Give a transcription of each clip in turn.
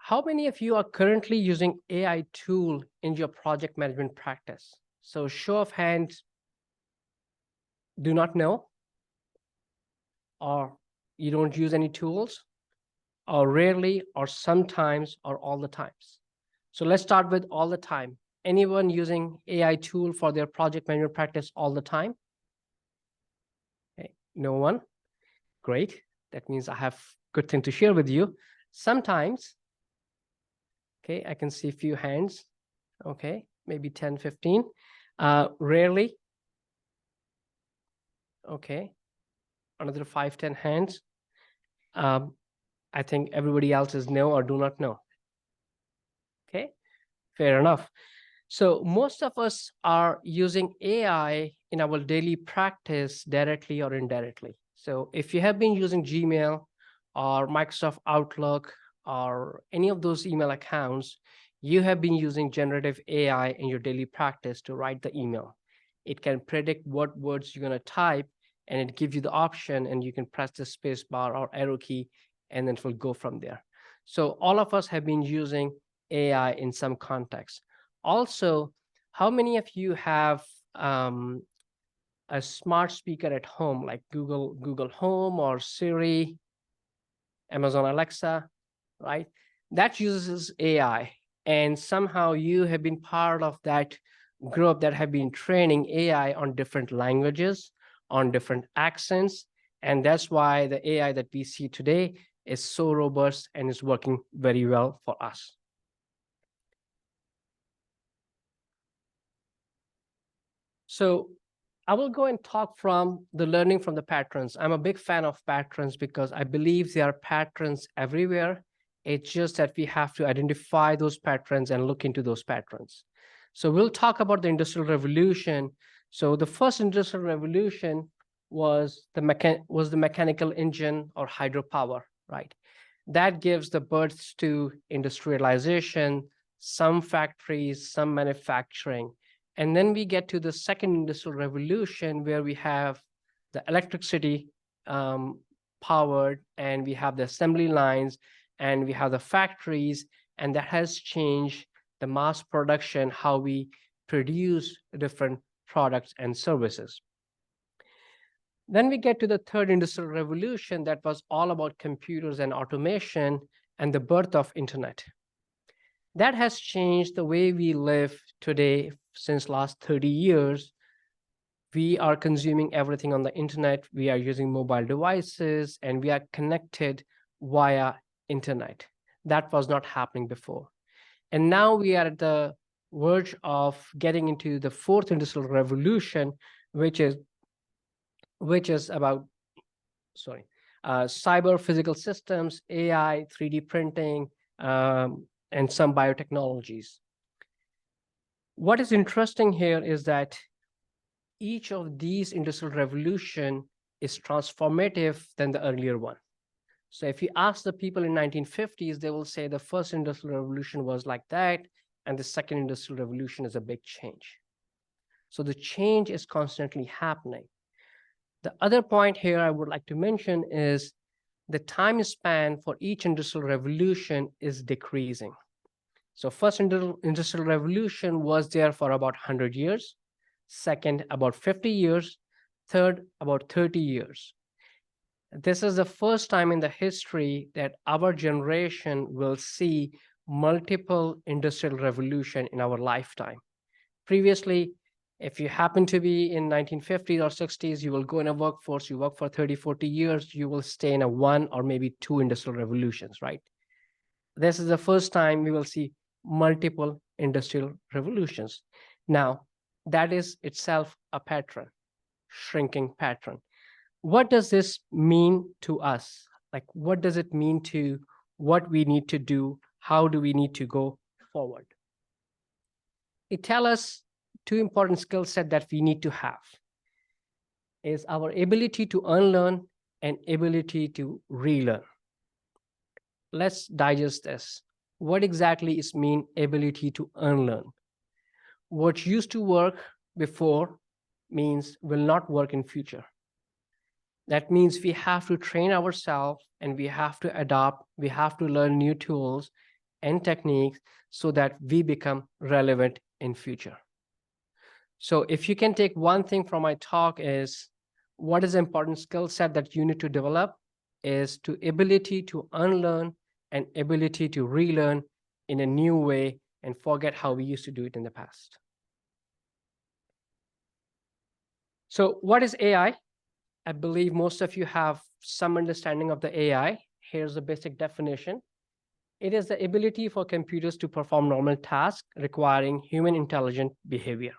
How many of you are currently using AI tool in your project management practice? So show of hands, do not know, or you don't use any tools, or rarely, or sometimes, or all the times. So let's start with all the time. Anyone using AI tool for their project management practice all the time? Okay, no one? Great. That means I have good thing to share with you. Sometimes, okay, I can see a few hands. Okay, maybe 10, 15. Rarely. Okay, another 5, 10 hands. I think everybody else is no or do not know. Okay, fair enough. So most of us are using AI in our daily practice directly or indirectly. So if you have been using Gmail or Microsoft Outlook or any of those email accounts, you have been using generative AI in your daily practice to write the email. It can predict what words you're going to type, and it gives you the option, and you can press the space bar or arrow key, and then it will go from there. So all of us have been using AI in some context. Also, how many of you have a smart speaker at home, like Google Home or Siri, Amazon Alexa, right? That uses AI. And somehow you have been part of that group that have been training AI on different languages, on different accents. And that's why the AI that we see today is so robust and is working very well for us. So I will go and talk from the learning from the patterns. I'm a big fan of patterns because I believe there are patterns everywhere. It's just that we have to identify those patterns and look into those patterns. So we'll talk about the Industrial Revolution. So the first Industrial Revolution was the mechanical engine or hydropower, right? That gives the birth to industrialization, some factories, some manufacturing. And then we get to the second industrial revolution where we have the electricity powered, and we have the assembly lines, and we have the factories, and that has changed the mass production, how we produce different products and services. Then we get to the third industrial revolution that was all about computers and automation and the birth of internet. That has changed the way we live today. Since last 30 years, we are consuming everything on the internet. We are using mobile devices, and we are connected via internet. That was not happening before. And now we are at the verge of getting into the fourth industrial revolution, which is about, cyber physical systems, AI, 3D printing, and some biotechnologies. What is interesting here is that each of these industrial revolution is transformative than the earlier one. So if you ask the people in 1950s, they will say the first industrial revolution was like that, and the second industrial revolution is a big change. So the change is constantly happening. The other point here I would like to mention is the time span for each industrial revolution is decreasing. So first industrial revolution was there for about 100 years, second about 50 years, third about 30 years. This is the first time in the history that our generation will see multiple industrial revolution in our lifetime. Previously, if you happen to be in 1950s or 60s, you will go in a workforce, you work for 30, 40 years, you will stay in a one or maybe two industrial revolutions, right? This is the first time we will see multiple industrial revolutions. Now, that is itself a pattern, shrinking pattern. What does this mean to us? Like, what does it mean to what we need to do? How do we need to go forward? It tells us two important skill sets that we need to have is our ability to unlearn and ability to relearn. Let's digest this. What exactly is mean ability to unlearn? What used to work before means will not work in future. That means we have to train ourselves, and we have to adopt, we have to learn new tools, and techniques so that we become relevant in future. So if you can take one thing from my talk is what is the important skill set that you need to develop is to ability to unlearn and ability to relearn in a new way and forget how we used to do it in the past. So what is AI? I believe most of you have some understanding of the AI. Here's the basic definition. It is the ability for computers to perform normal tasks requiring human intelligent behavior.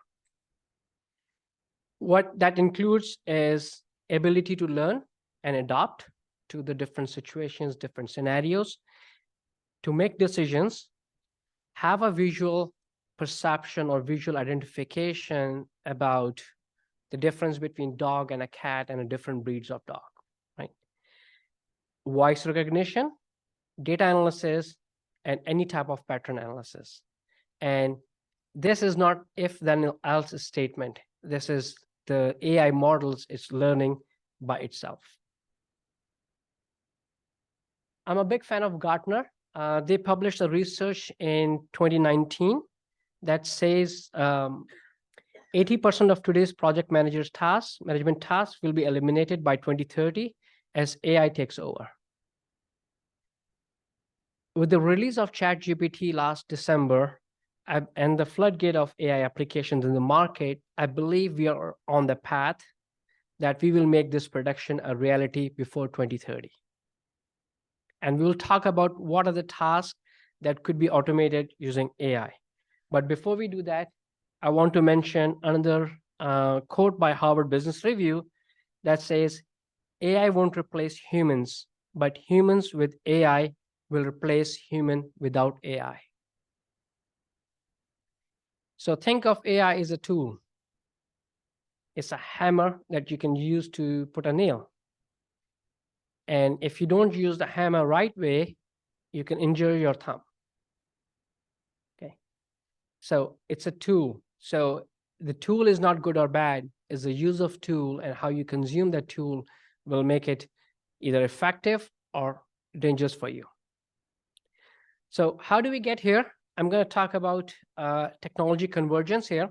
What that includes is ability to learn and adapt to the different situations, different scenarios, to make decisions, have a visual perception or visual identification about the difference between dog and a cat and a different breeds of dog, right? Voice recognition, data analysis, and any type of pattern analysis. And this is not if then else statement. This is the AI models is learning by itself. I'm a big fan of Gartner. They published a research in 2019 that says 80% of today's project management tasks will be eliminated by 2030 as AI takes over. With the release of ChatGPT last December and the floodgate of AI applications in the market, I believe we are on the path that we will make this prediction a reality before 2030. And we'll talk about what are the tasks that could be automated using AI. But before we do that, I want to mention another quote by Harvard Business Review that says, AI won't replace humans, but humans with AI will replace human without AI. So think of AI as a tool. It's a hammer that you can use to put a nail. And if you don't use the hammer right way, you can injure your thumb. Okay. So it's a tool. So the tool is not good or bad. It's the use of tool and how you consume that tool will make it either effective or dangerous for you. So how do we get here? I'm going to talk about technology convergence here.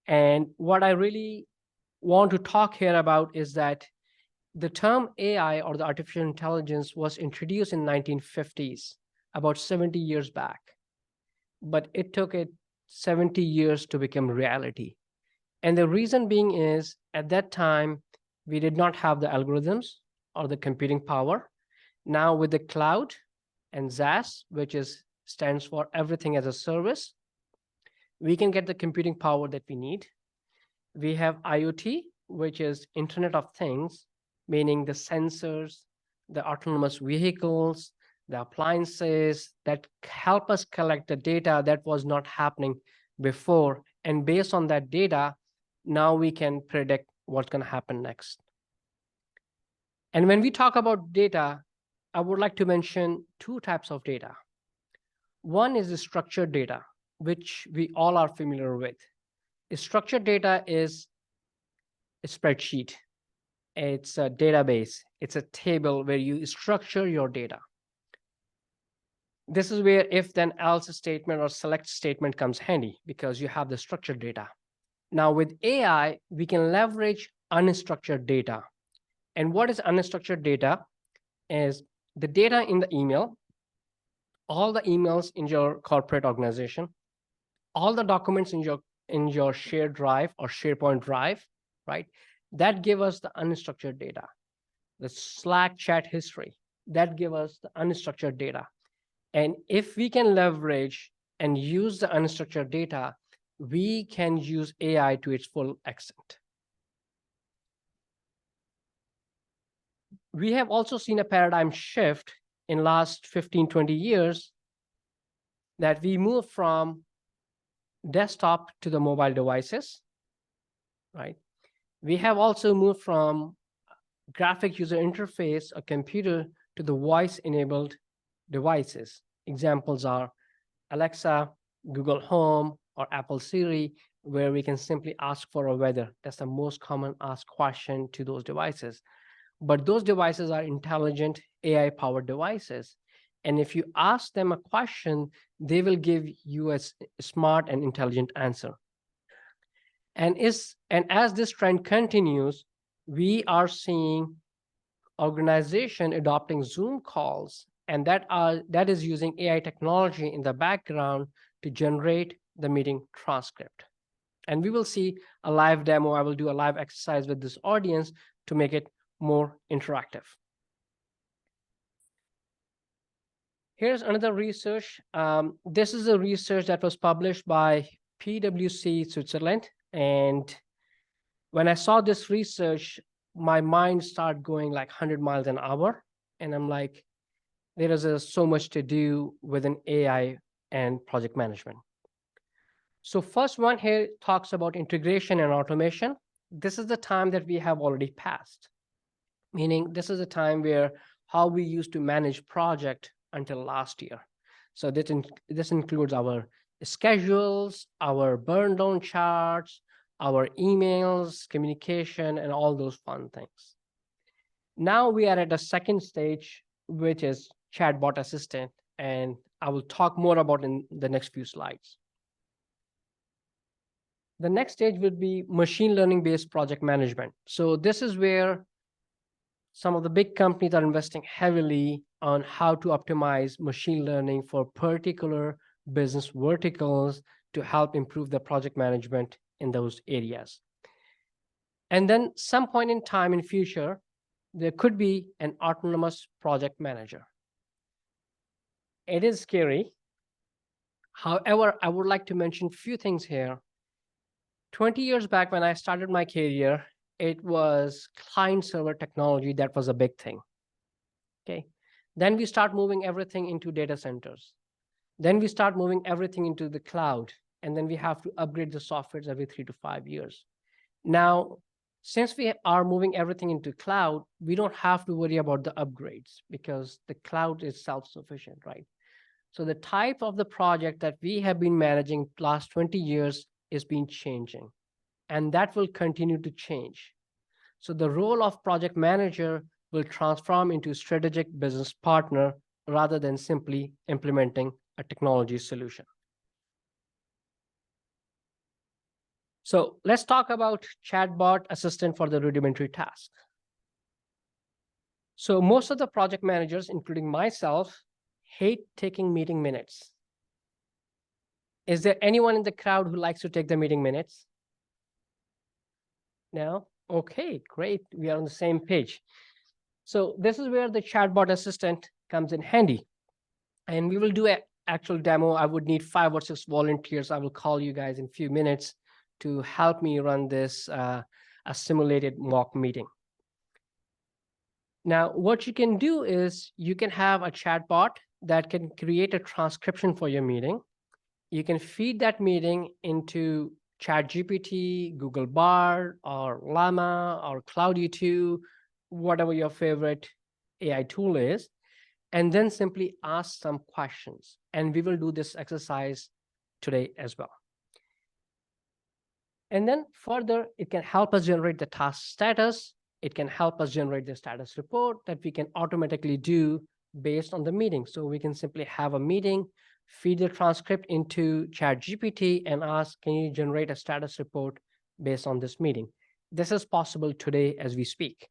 And what I really want to talk here about is that the term AI or the artificial intelligence was introduced in 1950s, about 70 years back. But it took it 70 years to become reality. And the reason being is at that time, we did not have the algorithms or the computing power. Now with the cloud and SaaS, which stands for everything as a service, we can get the computing power that we need. We have IoT, which is Internet of Things, meaning the sensors, the autonomous vehicles, the appliances that help us collect the data that was not happening before. And based on that data, now we can predict what's going to happen next. And when we talk about data, I would like to mention two types of data. One is the structured data, which we all are familiar with. Structured data is a spreadsheet. It's a database. It's a table where you structure your data. This is where if then else statement or select statement comes handy because you have the structured data. Now with AI, we can leverage unstructured data. And what is unstructured data? Is the data in the email, all the emails in your corporate organization, all the documents in your shared drive or SharePoint drive, right? That give us the unstructured data. The Slack chat history, that give us the unstructured data. And if we can leverage and use the unstructured data, we can use AI to its full extent. We have also seen a paradigm shift in last 15, 20 years that we move from desktop to the mobile devices, right? We have also moved from graphic user interface, a computer, to the voice-enabled devices. Examples are Alexa, Google Home, or Apple Siri, where we can simply ask for a weather. That's the most common asked question to those devices. But those devices are intelligent AI-powered devices. And if you ask them a question, they will give you a smart and intelligent answer. And as this trend continues, we are seeing organization adopting Zoom calls, and that is using AI technology in the background to generate the meeting transcript. And we will see a live demo. I will do a live exercise with this audience to make it more interactive. Here's another research. This is a research that was published by PwC Switzerland. And when I saw this research, my mind started going like 100 miles an hour. And I'm like, there is so much to do within AI and project management. So first one here talks about integration and automation. This is the time that we have already passed, meaning this is a time where how we used to manage project until last year. So this includes our schedules, our burn down charts, our emails, communication, and all those fun things. Now we are at the second stage, which is chatbot assistant, and I will talk more about in the next few slides. The next stage would be machine learning based project management. So this is where some of the big companies are investing heavily on how to optimize machine learning for particular business verticals to help improve the project management in those areas. And then some point in time in future, there could be an autonomous project manager. It is scary. However, I would like to mention a few things here. 20 years back when I started my career, it was client-server technology that was a big thing. Okay. Then we start moving everything into data centers. Then we start moving everything into the cloud. And then we have to upgrade the softwares every 3 to 5 years. Now, since we are moving everything into cloud, we don't have to worry about the upgrades because the cloud is self-sufficient, right? So the type of the project that we have been managing last 20 years is been changing, and that will continue to change. So the role of project manager will transform into strategic business partner rather than simply implementing a technology solution. So let's talk about chatbot assistant for the rudimentary task. So most of the project managers, including myself, hate taking meeting minutes. Is there anyone in the crowd who likes to take the meeting minutes? No? Okay, great. We are on the same page. So this is where the chatbot assistant comes in handy. And we will do an actual demo. I would need 5 or 6 volunteers. I will call you guys in a few minutes to help me run this a simulated mock meeting. Now, what you can do is you can have a chatbot that can create a transcription for your meeting. You can feed that meeting into ChatGPT, Google Bard, or Llama, or Cloud-E2, whatever your favorite AI tool is, and then simply ask some questions. And we will do this exercise today as well. And then further, it can help us generate the task status. It can help us generate the status report that we can automatically do based on the meeting. So we can simply have a meeting, feed the transcript into ChatGPT and ask, can you generate a status report based on this meeting? This is possible today as we speak.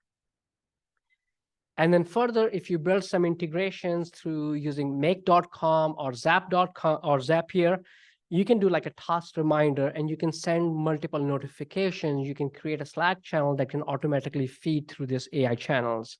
And then further, if you build some integrations through using make.com or zap.com or Zapier, you can do like a task reminder and you can send multiple notifications. You can create a Slack channel that can automatically feed through these AI channels.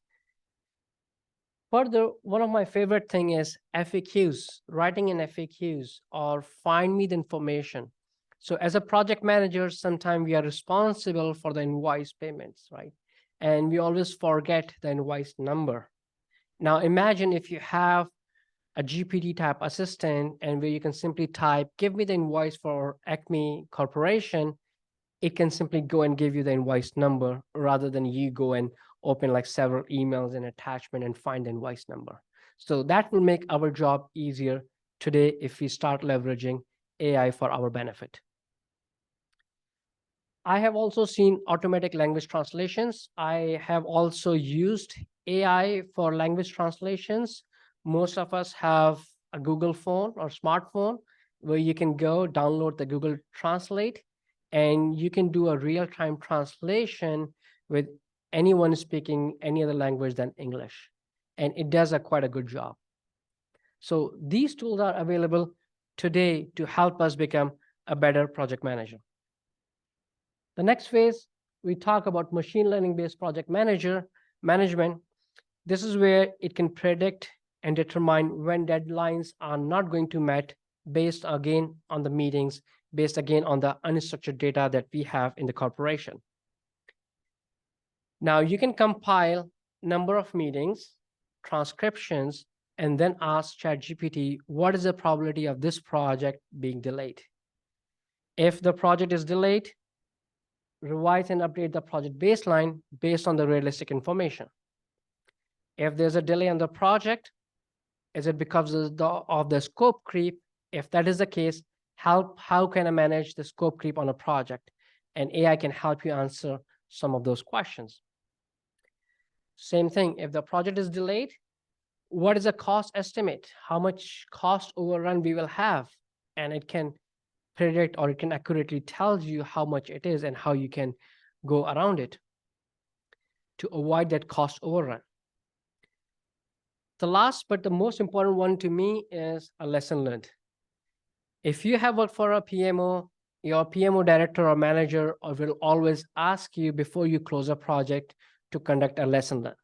Further, one of my favorite thing is FAQs, writing in FAQs or find me the information. So as a project manager, sometimes we are responsible for the invoice payments, right? And we always forget the invoice number. Now imagine if you have a GPT type assistant and where you can simply type, give me the invoice for Acme Corporation, it can simply go and give you the invoice number rather than you go and open like several emails and attachment and find the invoice number. So that will make our job easier today if we start leveraging AI for our benefit. I have also seen automatic language translations. I have also used AI for language translations. Most of us have a Google phone or smartphone where you can go download the Google Translate and you can do a real-time translation with anyone speaking any other language than English. And it does quite a good job. So these tools are available today to help us become a better project manager. The next phase, we talk about machine learning-based project management. This is where it can predict and determine when deadlines are not going to met based again on the meetings, based again on the unstructured data that we have in the corporation. Now you can compile number of meetings, transcriptions, and then ask ChatGPT, what is the probability of this project being delayed? If the project is delayed, revise and update the project baseline based on the realistic information. If there's a delay on the project, is it because of the scope creep? If that is the case, how can I manage the scope creep on a project? And AI can help you answer some of those questions. Same thing, if the project is delayed, what is the cost estimate? How much cost overrun we will have? And it can predict, or it can accurately tell you how much it is and how you can go around it to avoid that cost overrun. The last but the most important one to me is a lesson learned. If you have worked for a PMO, your PMO director or manager will always ask you before you close a project to conduct a lesson learn.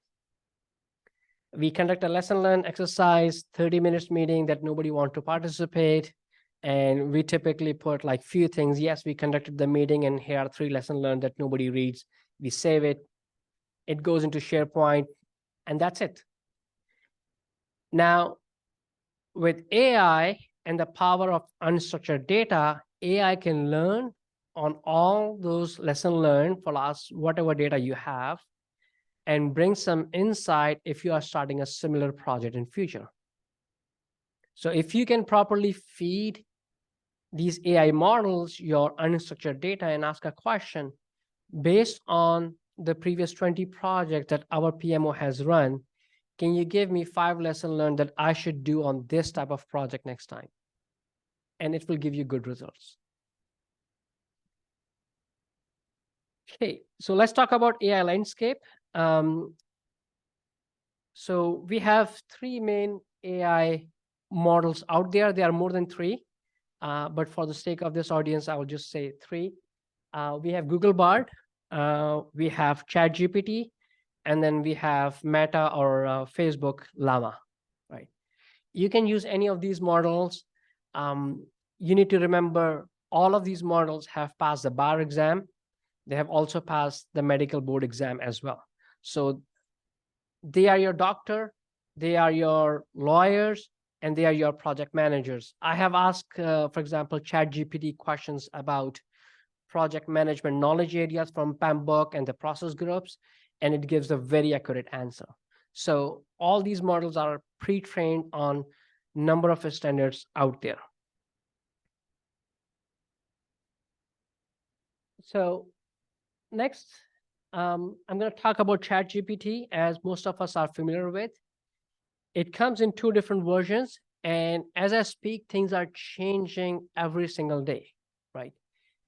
We conduct a lesson learn exercise, 30 minutes meeting that nobody wants to participate. And we typically put like few things. Yes, we conducted the meeting and here are 3 lessons learned that nobody reads. We save it. It goes into SharePoint and that's it. Now, with AI and the power of unstructured data, AI can learn on all those lessons learned for whatever data you have and bring some insight if you are starting a similar project in future. So if you can properly feed these AI models your unstructured data and ask a question based on the previous 20 projects that our PMO has run, can you give me 5 lessons learned that I should do on this type of project next time? And it will give you good results. Okay, so let's talk about AI landscape. So we have 3 main AI models out there. There are more than 3, but for the sake of this audience, I will just say 3. We have Google Bard, we have ChatGPT, and then we have Meta or Facebook Llama, right? You can use any of these models. You need to remember all of these models have passed the bar exam. They have also passed the medical board exam as well. So they are your doctor, they are your lawyers, and they are your project managers. I have asked, for example, ChatGPT questions about project management knowledge areas from PMBOK and the process groups, and it gives a very accurate answer. So all these models are pre-trained on number of standards out there. So next, I'm going to talk about ChatGPT, as most of us are familiar with. It comes in 2 different versions, and as I speak, things are changing every single day, right?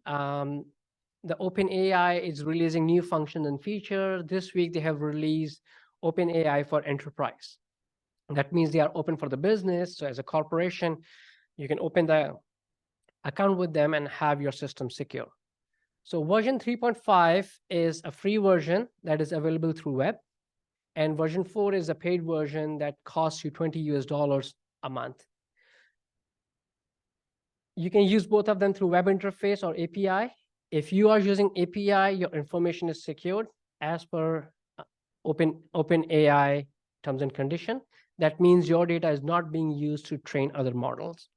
The OpenAI is releasing new functions and features. This week, they have released OpenAI for enterprise. That means they are open for the business. So as a corporation, you can open the account with them and have your system secure. So version 3.5 is a free version that is available through web. And version 4 is a paid version that costs you $20 a month. You can use both of them through web interface or API. If you are using API, your information is secured as per OpenAI terms and condition. That means your data is not being used to train other models.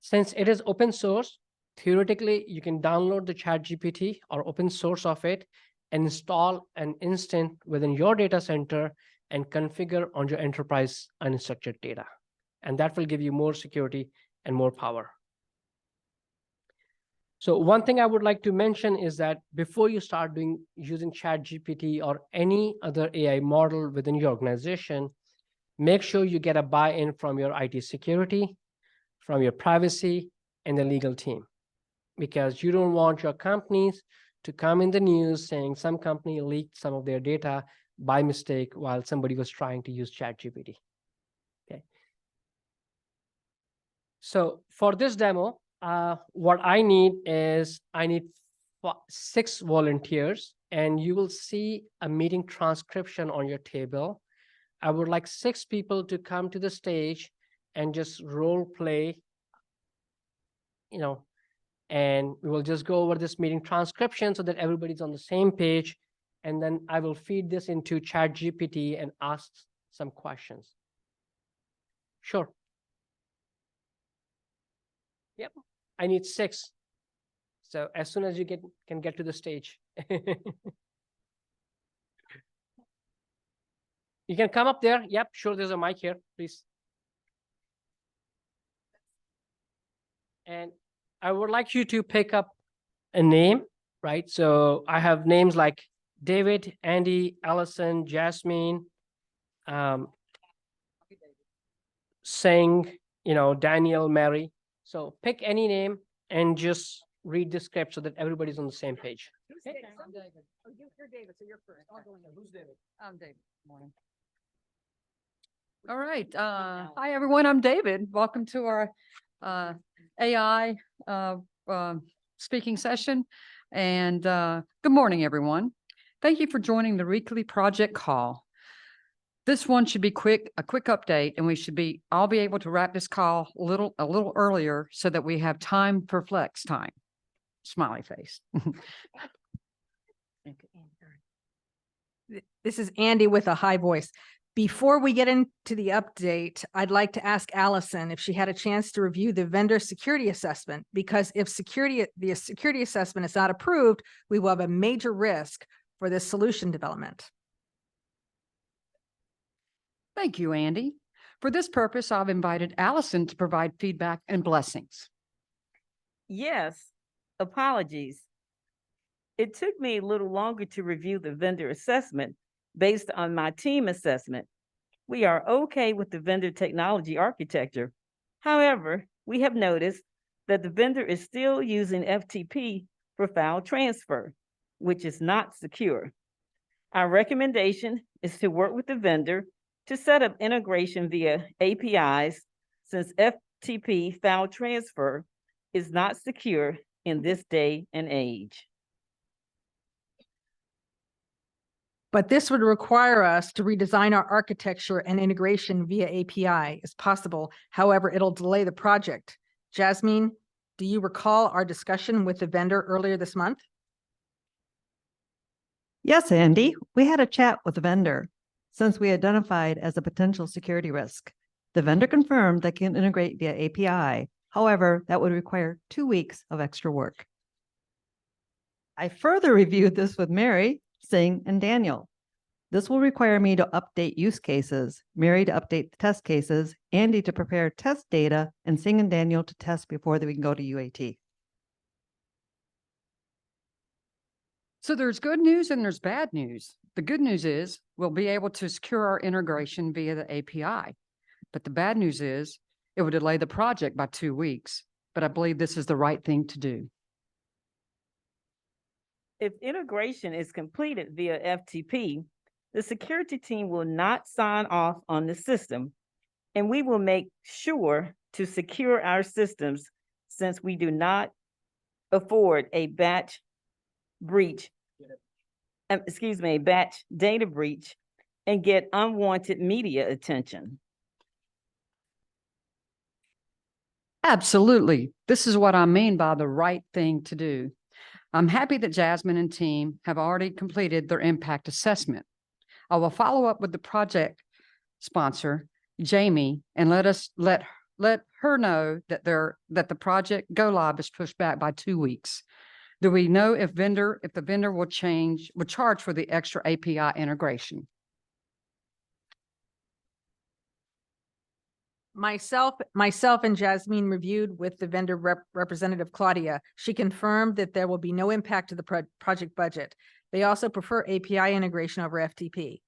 Since it is open source, theoretically, you can download the ChatGPT or open source of it and install an instance within your data center and configure on your enterprise unstructured data. And that will give you more security and more power. So one thing I would like to mention is that before you start using ChatGPT or any other AI model within your organization, Make sure you get a buy-in from your IT security, from your privacy, and the legal team, because you don't want your companies to come in the news saying some company leaked some of their data by mistake while somebody was trying to use ChatGPT. Okay. So for this demo, what I need 6 volunteers, and you will see a meeting transcription on your table. I would like 6 people to come to the stage and just role play, and we will just go over this meeting transcription so that everybody's on the same page. And then I will feed this into ChatGPT and ask some questions. Sure. Yep. I need 6. So as soon as you can get to the stage. You can come up there. Yep, sure, there's a mic here, please. And I would like you to pick up a name, right? So I have names like David, Andy, Allison, Jasmine, Singh, Daniel, Mary. So pick any name and just read the script so that everybody's on the same page. Okay? I'm David. Oh, you're David, so you're first. I'll go in. Who's David? I'm David. Morning. All right. Hi, everyone. I'm David. Welcome to our AI speaking session. And good morning, everyone. Thank you for joining the weekly project call. This one should be a quick update, and I'll be able to wrap this call a little earlier so that we have time for flex time. Smiley face. This is Andy with a high voice. Before we get into the update, I'd like to ask Allison if she had a chance to review the vendor security assessment, because if the security assessment is not approved, we will have a major risk for this solution development. Thank you, Andy. For this purpose, I've invited Allison to provide feedback and blessings. Yes, apologies. It took me a little longer to review the vendor assessment based on my team assessment. We are okay with the vendor technology architecture. However, we have noticed that the vendor is still using FTP for file transfer, which is not secure. Our recommendation is to work with the vendor to set up integration via APIs, since FTP file transfer is not secure in this day and age. But this would require us to redesign our architecture and integration via API as possible. However, it'll delay the project. Jasmine, do you recall our discussion with the vendor earlier this month? Yes, Andy, we had a chat with the vendor since we identified as a potential security risk. The vendor confirmed they can integrate via API. However, that would require 2 weeks of extra work. I further reviewed this with Mary, Singh, and Daniel. This will require me to update use cases, Mary to update the test cases, Andy to prepare test data, and Singh and Daniel to test before we can go to UAT. So there's good news and there's bad news. The good news is we'll be able to secure our integration via the API. But the bad news is it would delay the project by 2 weeks. But I believe this is the right thing to do. If integration is completed via FTP, the security team will not sign off on the system, and we will make sure to secure our systems, since we do not afford a batch breach, a batch data breach, and get unwanted media attention. Absolutely. This is what I mean by the right thing to do. I'm happy that Jasmine and team have already completed their impact assessment. I will follow up with the project sponsor, Jamie, and let her know that the project go live is pushed back by 2 weeks. Do we know if the vendor will charge for the extra API integration? Myself and Jasmine reviewed with the vendor representative, Claudia. She confirmed that there will be no impact to the project budget. They also prefer API integration over FTP.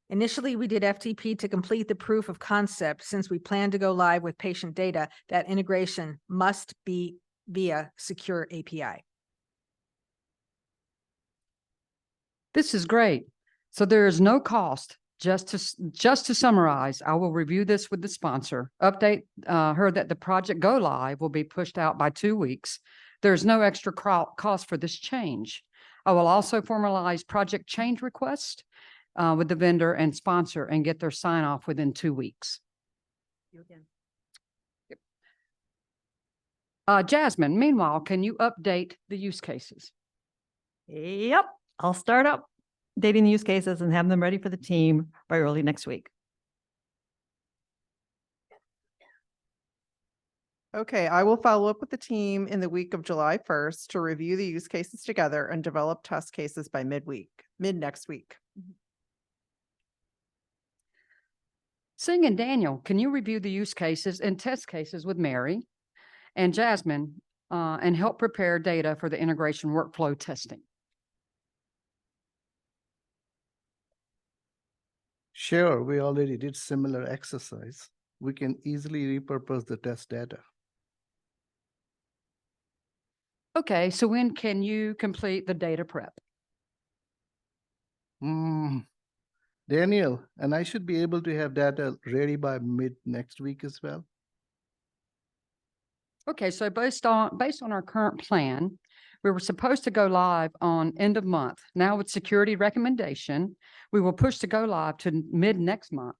Initially, we did FTP to complete the proof of concept. Since we plan to go live with patient data, that integration must be via secure API. This is great. So there is no cost. Just to summarize, I will review this with the sponsor, update her that the project go live will be pushed out by 2 weeks. There's no extra cost for this change. I will also formalize project change request with the vendor and sponsor and get their sign off within 2 weeks. Jasmine, meanwhile, can you update the use cases? Yep, I'll start up dating the use cases and have them ready for the team by early next week. Okay, I will follow up with the team in the week of July 1st to review the use cases together and develop test cases by mid next week. Sing and Daniel, can you review the use cases and test cases with Mary and Jasmine and help prepare data for the integration workflow testing? Sure, we already did similar exercise. We can easily repurpose the test data. Okay, so when can you complete the data prep? Daniel, and I should be able to have data ready by mid next week as well. Okay, so based on our current plan, we were supposed to go live on end of month. Now with security recommendation, we will push to go live to mid next month.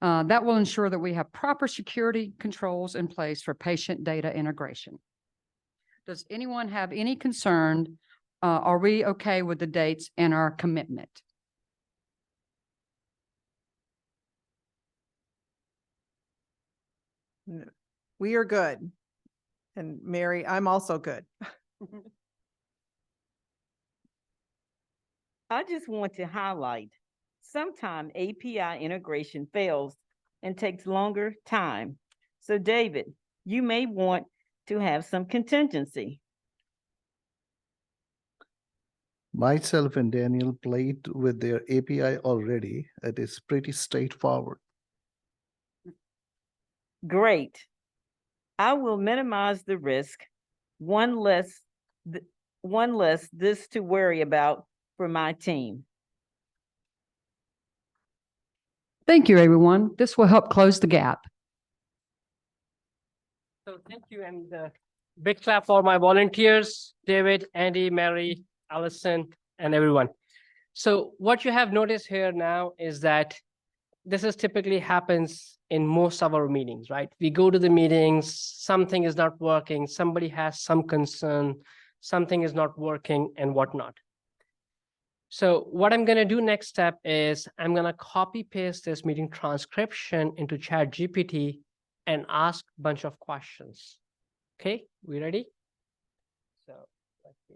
That will ensure that we have proper security controls in place for patient data integration. Does anyone have any concern? Are we okay with the dates and our commitment? We are good. And Mary, I'm also good. I just want to highlight, sometimes API integration fails and takes longer time. So David, you may want to have some contingency. Myself and Daniel played with their API already. It is pretty straightforward. Great. I will minimize the risk. One less this to worry about for my team. Thank you, everyone. This will help close the gap. So thank you, and big clap for my volunteers, David, Andy, Mary, Allison, and everyone. So what you have noticed here now is that this is typically happens in most of our meetings, right? We go to the meetings, something is not working, somebody has some concern, something is not working and whatnot. So what I'm going to do next step is I'm going to copy paste this meeting transcription into ChatGPT and ask a bunch of questions. Okay, we ready? So let's see.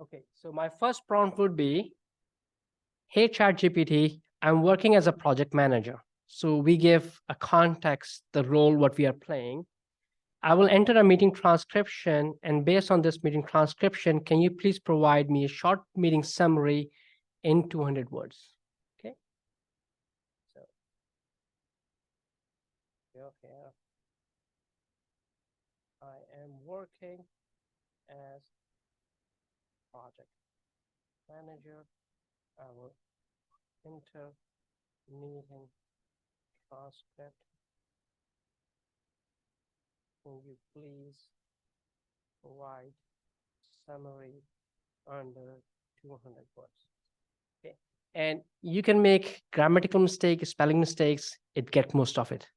Okay, so my first prompt would be, hey, ChatGPT, I'm working as a project manager. So we give a context, the role, what we are playing. I will enter a meeting transcription, and based on this meeting transcription, can you please provide me a short meeting summary in 200 words? Okay. So, okay. I am working as project manager. I will enter meeting transcript. Can you please provide summary under 200 words? Okay, and you can make grammatical mistakes, spelling mistakes. It gets most of it.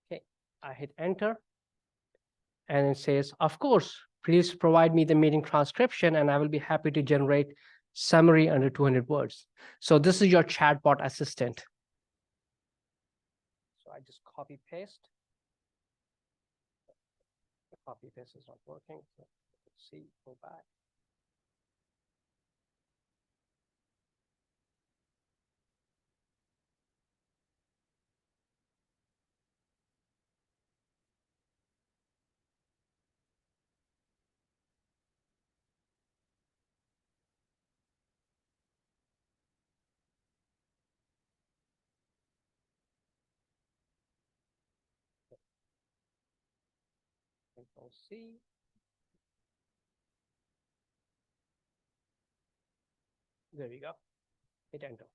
Okay, I hit enter, and it says, of course, please provide me the meeting transcription, and I will be happy to generate summary under 200 words. So this is your chatbot assistant. So I just copy paste. Copy paste is not working. So let's see, go back. Control C. There we go. Hit enter.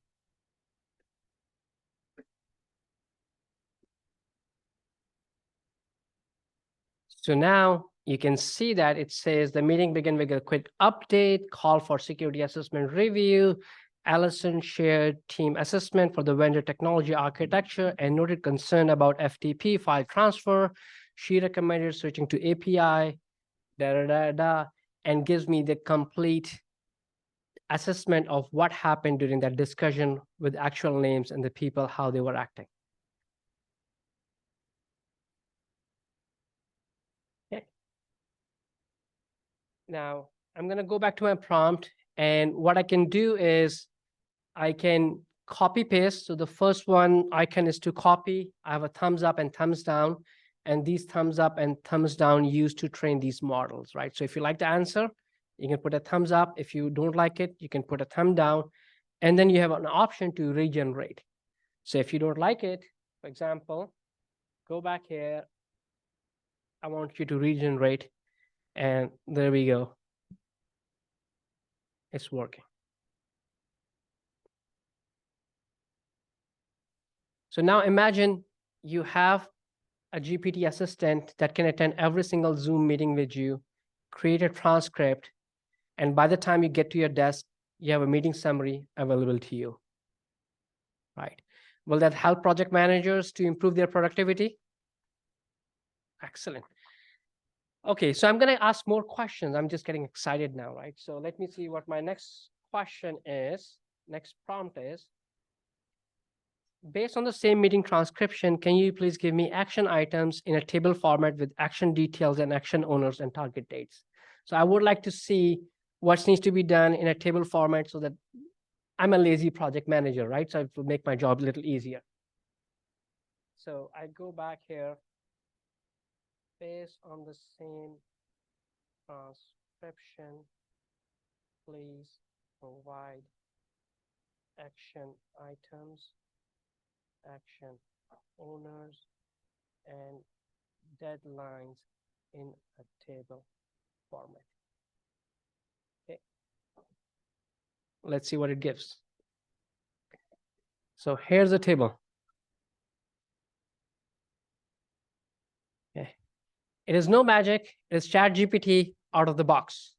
So now you can see that it says the meeting began with a quick update, call for security assessment review. Allison shared team assessment for the vendor technology architecture and noted concern about FTP file transfer. She recommended switching to API, and gives me the complete assessment of what happened during that discussion with actual names and the people, how they were acting. Okay. Now, I'm going to go back to my prompt, and what I can do is I can copy paste. So the first one icon is to copy. I have a thumbs up and thumbs down, and these thumbs up and thumbs down used to train these models, right? So if you like the answer, you can put a thumbs up. If you don't like it, you can put a thumb down, and then you have an option to regenerate. So if you don't like it, for example, go back here. I want you to regenerate, and there we go. It's working. So now imagine you have a GPT assistant that can attend every single Zoom meeting with you, create a transcript, and by the time you get to your desk, you have a meeting summary available to you, right? Will that help project managers to improve their productivity? Excellent. Okay, so I'm going to ask more questions. I'm just getting excited now, right? So let me see what my next question is. Next prompt is, based on the same meeting transcription, can you please give me action items in a table format with action details and action owners and target dates? So I would like to see what needs to be done in a table format so that I'm a lazy project manager, right? So it will make my job a little easier. So I go back here, based on the same transcription, please provide action items, action owners, and deadlines in a table format. Okay. Let's see what it gives. So here's the table. Okay. It is no magic. It is ChatGPT out of the box.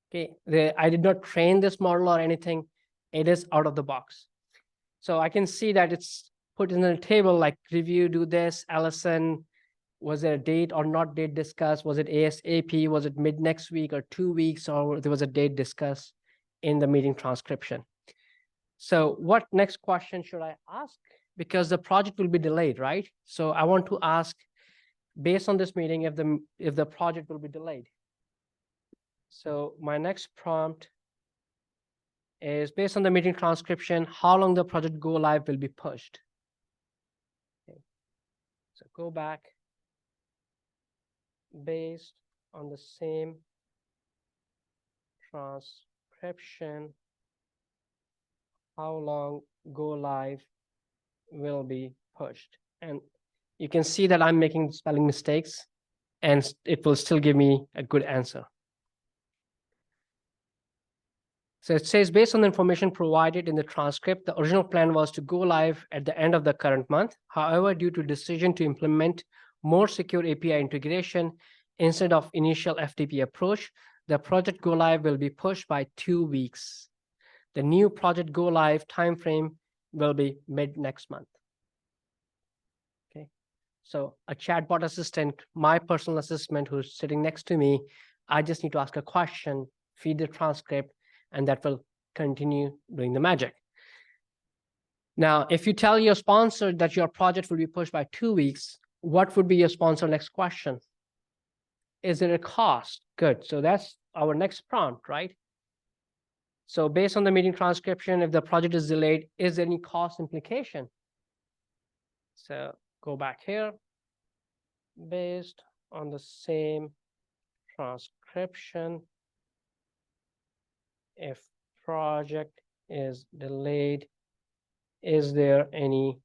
Okay. I did not train this model or anything. It is out of the box. So I can see that it's put in a table like review, do this, Allison, was there a date or not date discussed? Was it ASAP? Was it mid next week or 2 weeks, or there was a date discussed in the meeting transcription? So what next question should I ask? Because the project will be delayed, right? So I want to ask, based on this meeting, if the project will be delayed. So my next prompt is, based on the meeting transcription, how long the project go live will be pushed. Okay. So go back, based on the same transcription, how long go live will be pushed. And you can see that I'm making spelling mistakes, and it will still give me a good answer. So it says, based on the information provided in the transcript, the original plan was to go live at the end of the current month. However, due to decision to implement more secure API integration instead of initial FTP approach, the project go live will be pushed by 2 weeks. The new project go live timeframe will be mid next month. Okay, so a chatbot assistant, my personal assistant who's sitting next to me, I just need to ask a question, feed the transcript, and that will continue doing the magic. Now, if you tell your sponsor that your project will be pushed by 2 weeks, what would be your sponsor next question? Is there a cost? Good. So that's our next prompt, right? So based on the meeting transcription, if the project is delayed, is there any cost implication? So go back here. Based on the same transcription, if project is delayed, is there any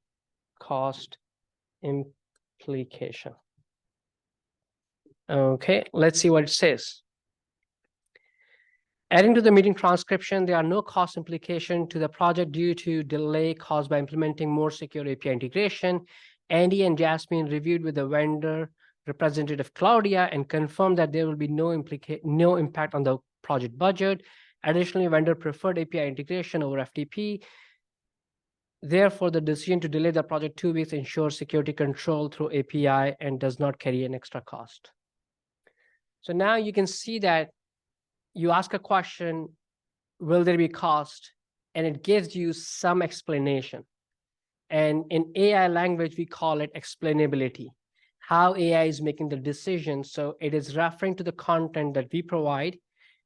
cost implication? Okay, let's see what it says. Adding to the meeting transcription, there are no cost implication to the project due to delay caused by implementing more secure API integration. Andy and Jasmine reviewed with the vendor representative Claudia and confirmed that there will be no impact on the project budget. Additionally, vendor preferred API integration over FTP. Therefore, the decision to delay the project 2 weeks ensures security control through API and does not carry an extra cost. So now you can see that you ask a question, will there be cost? And it gives you some explanation. And in AI language, we call it explainability, how AI is making the decision. So it is referring to the content that we provide.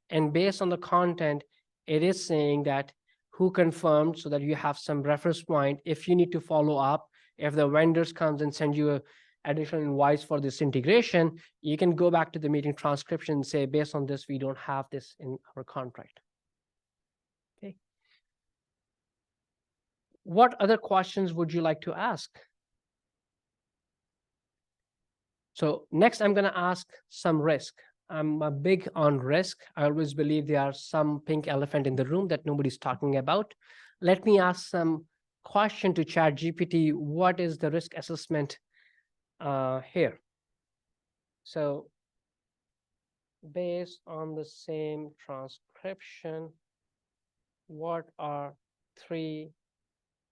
And based on the content, it is saying that who confirmed, so that you have some reference point. If you need to follow up, if the vendors comes and send you a additional invoice for this integration, you can go back to the meeting transcription and say, based on this, we don't have this in our contract. Okay. What other questions would you like to ask? So next, I'm going to ask some risk. I'm big on risk. I always believe there are some pink elephant in the room that nobody's talking about. Let me ask some question to ChatGPT. What is the risk assessment here? So based on the same transcription, what are 3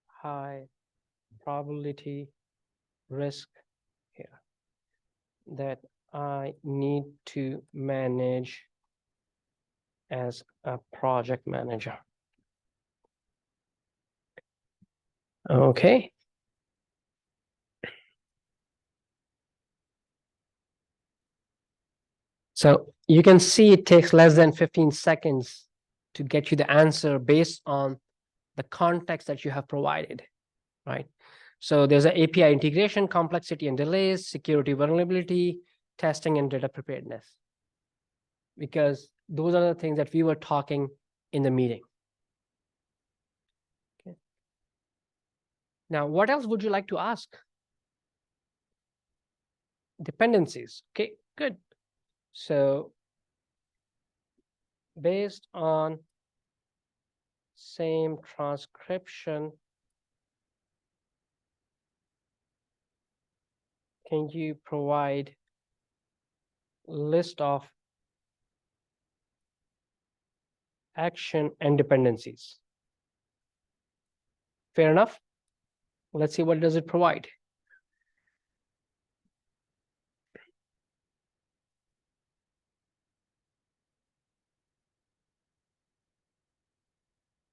high probability risk here that I need to manage as a project manager? Okay. So you can see it takes less than 15 seconds to get you the answer based on the context that you have provided, right? So there's an API integration, complexity and delays, security vulnerability, testing and data preparedness. Because those are the things that we were talking in the meeting. Okay. Now, what else would you like to ask? Dependencies. Okay, good. So based on same transcription, can you provide list of action and dependencies? Fair enough. Let's see what does it provide.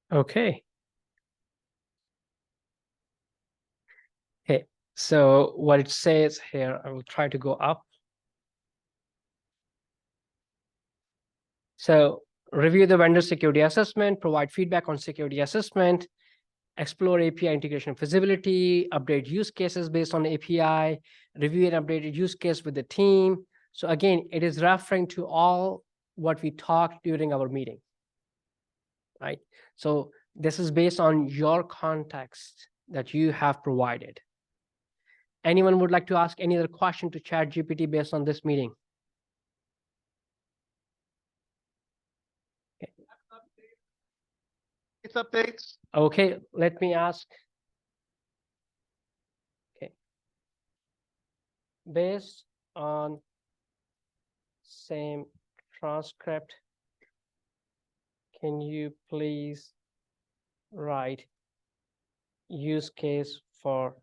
Okay. Okay, so what it says here, I will try to go up. So review the vendor security assessment, provide feedback on security assessment, explore API integration feasibility, update use cases based on API, review an updated use case with the team. So again, it is referring to all what we talked during our meeting, right? So this is based on your context that you have provided. Anyone would like to ask any other question to ChatGPT based on this meeting? Okay. It's updates. Okay, let me ask. Okay. Based on same transcript, can you please write use case for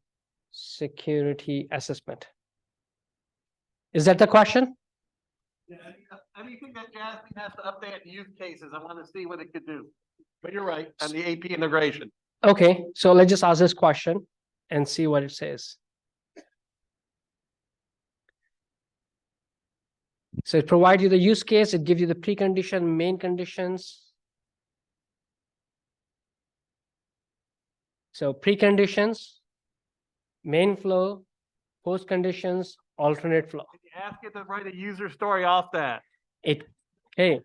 security assessment? Is that the question? Yeah, anything that Jasmine has to update in use cases, I want to see what it could do. But you're right, on the AP integration. Okay, so let's just ask this question and see what it says. So it provides you the use case, it gives you the precondition, main conditions. So preconditions, main flow, post conditions, alternate flow. Can you ask it to write a user story off that? Hey.